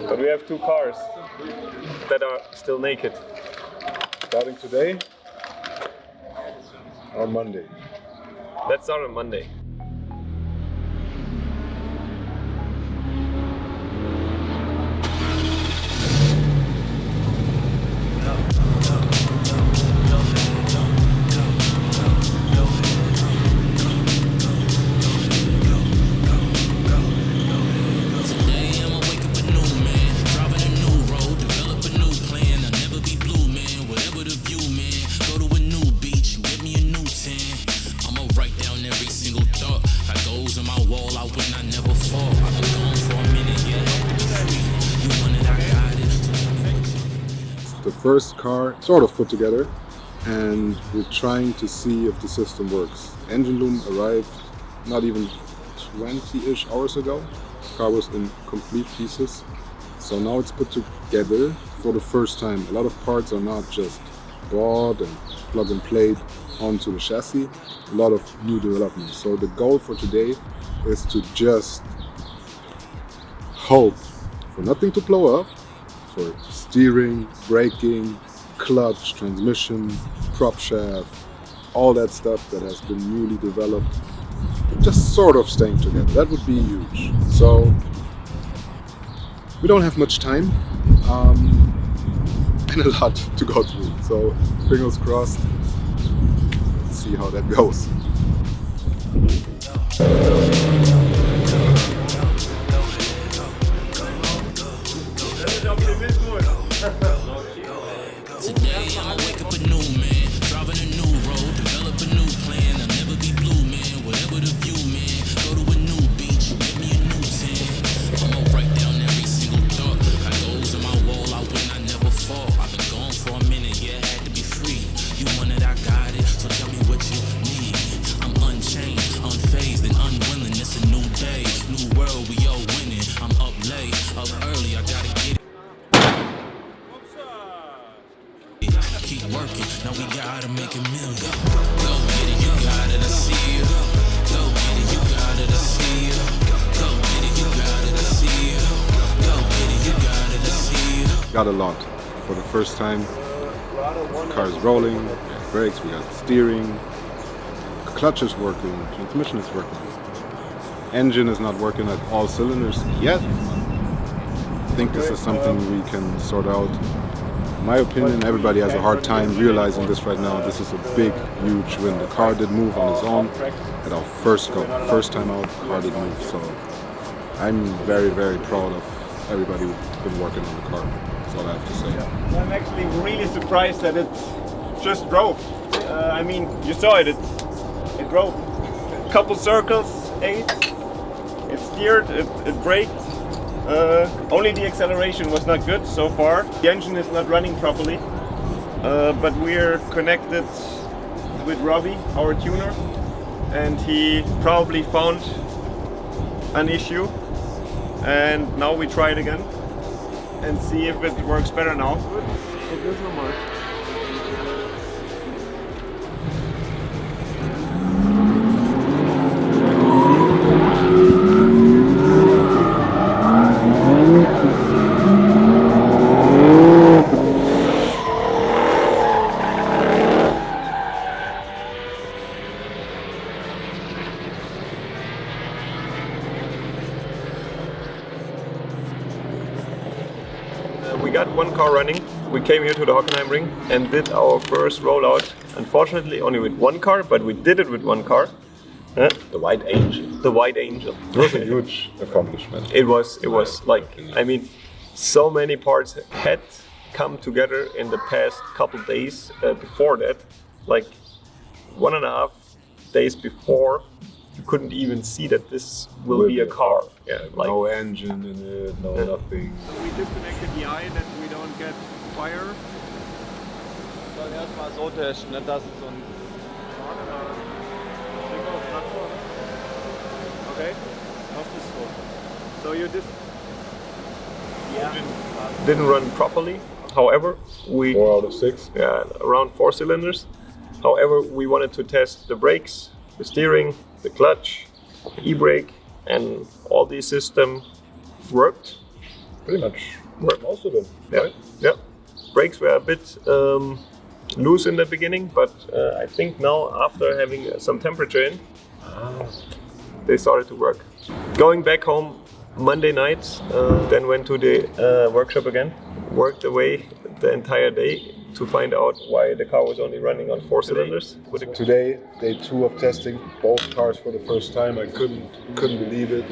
But we have two cars that are still naked. Starting today or Monday? Let's start on Monday. The first car sort of put together, and we're trying to see if the system works. Engine loom arrived not even 20-ish hours ago. The car was in complete pieces. So now it's put together for the first time. A lot of parts are not just bought and plug and played onto the chassis. A lot of new developments. So the goal for today is to just hope for nothing to blow up, for steering, braking, clutch, transmission, prop shaft, all that stuff that has been newly developed, just sort of staying together. That would be huge. So we don't have much time and a lot to go through. So fingers crossed. Let's see how that goes. Today I'ma wake up a new man, driving a new road, develop a new plan. I'll never be blue, man, whatever the view, man. Go to a new beach, give me a new tan. I'ma write down every single thought. Got goals on my wall, I win, I never fall. I've been gone for a minute, yeah, had to be free. You want it, I got it, so tell me what you need. I'm unchained, unfazed, and unwilling. It's a new day, new world, we all winning. I'm up late, up early, I gotta get it. Keep working, now we gotta make a million. Go get it, you got it, I see you. Go get it, you got it, I see you. Go get it, you got it, I see you. Go get it, you got it, I see you. Got a lot for the first time. The car is rolling, we got brakes, we got steering, clutch is working, transmission is working. Engine is not working at all cylinders yet. I think this is something we can sort out. In my opinion, everybody has a hard time realizing this right now. This is a big, huge win. The car did move on its own at our first go. First time out, the car did move. So I'm very, very proud of everybody who's been working on the car. That's all I have to say. I'm actually really surprised that it just drove. I mean, you saw it. It drove. A couple circles, 8. It steered. It braked. Only the acceleration was not good so far. The engine is not running properly, but we're connected with Robbie, our tuner, and he probably found an issue, and now we try it again and see if it works better now. It does not work. We got one car running. We came here to the Hockenheimring and did our first rollout. Unfortunately, only with one car, but we did it with one car. The White Angel. The White Angel. It was a huge accomplishment. It was like, I mean, so many parts had come together in the past couple days before that. Like 1.5 days before, you couldn't even see that this will be a car. Yeah, like, no engine in it, no nothing. We disconnected the eye that we don't get fire. Sollen erstmal so testen, ne, dass es so ein Okay. So you didn't run properly. However, we 4 out of 6. Yeah, around 4 cylinders. However, we wanted to test the brakes, the steering, the clutch, the e-brake, and all these systems worked. Pretty much most of them, Yeah, right? yeah. Brakes were a bit loose in the beginning, but I think now after having some temperature in, they started to work. Going back home Monday night, then went to the workshop again, worked away the entire day to find out why the car was only running on 4 cylinders. Today, day 2 of testing both cars for the first time. I couldn't believe it.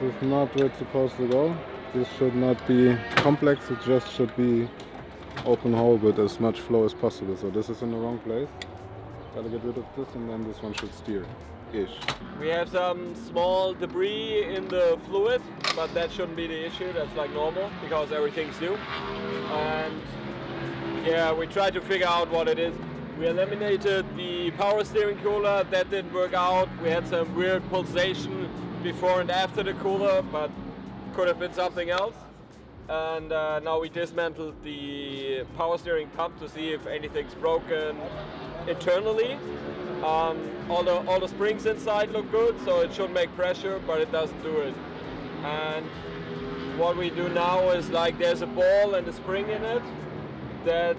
This is not where it's supposed to go. This should not be complex, it just should be open hole with as much flow as possible. So this is in the wrong place. Gotta get rid of this and then this one should steer-ish. We have some small debris in the fluid, but that shouldn't be the issue. That's like normal because everything's new. And yeah, we tried to figure out what it is. We eliminated the power steering cooler, that didn't work out. We had some weird pulsation before and after the cooler, but could have been something else. And now we dismantled the power steering pump to see if anything's broken internally. All the springs inside look good, so it should make pressure, but it doesn't do it. And what we do now is like there's a ball and a spring in it that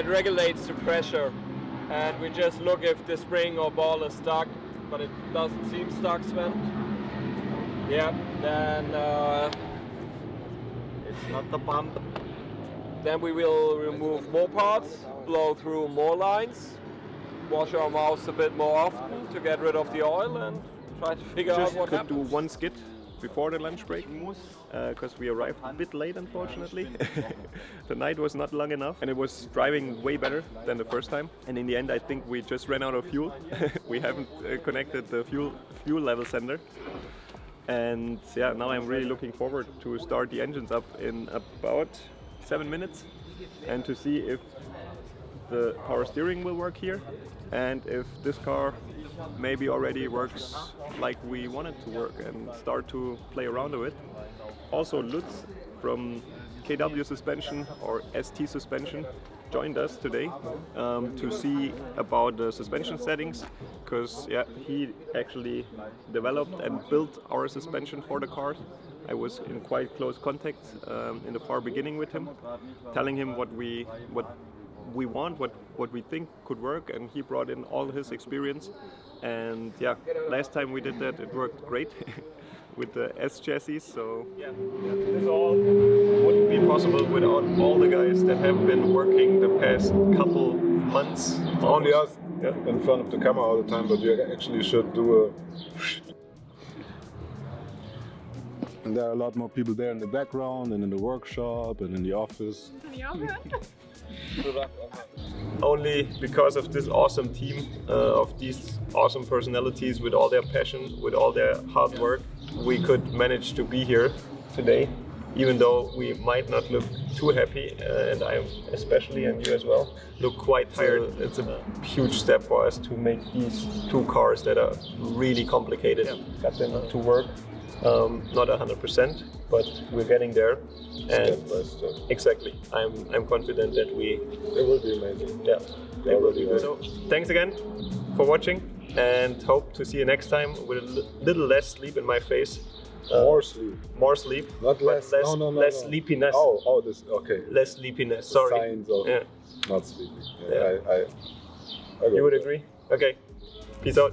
regulates the pressure, and we just look if the spring or ball is stuck, but it doesn't seem stuck, Sven. Yeah, then it's not the pump. Then we will remove more parts, blow through more lines, wash our mouths a bit more often to get rid of the oil, and try to figure out what happens. Just do one skid before the lunch break, because we arrived a bit late, unfortunately. The night was not long enough, and it was driving way better than the first time. And in the end, I think we just ran out of fuel. We haven't connected the fuel level sender. And yeah, now I'm really looking forward to start the engines up in about 7 minutes and to see if the power steering will work here and if this car maybe already works like we want it to work, and start to play around with it. Also, Lutz from KW Suspension or ST Suspension joined us today to see about the suspension settings, because yeah, he actually developed and built our suspension for the cars. I was in quite close contact in the far beginning with him, telling him what we want, what we think could work, and he brought in all his experience. And yeah, last time we did that, it worked great. with the S chassis. So yeah, this all wouldn't be possible without all the guys that have been working the past couple months. Only us in front of the camera all the time, but you actually should do a. And there are a lot more people there in the background and in the workshop and in the office. Only because of this awesome team of these awesome personalities with all their passion, with all their hard work, we could manage to be here today, even though we might not look too happy, and I especially, and you as well, look quite tired. It's a huge step for us to make these two cars that are really complicated, got them to work. Not 100%, but we're getting there. And exactly, I'm confident that It will be amazing. Yeah, they will be good. So thanks again for watching, and hope to see you next time with a little less sleep in my face. More sleep. More sleep. Not less. Less sleepiness. Oh, this. Okay. Less sleepiness. Sorry. Signs of not sleeping. Yeah. I You would agree? Okay. Peace out.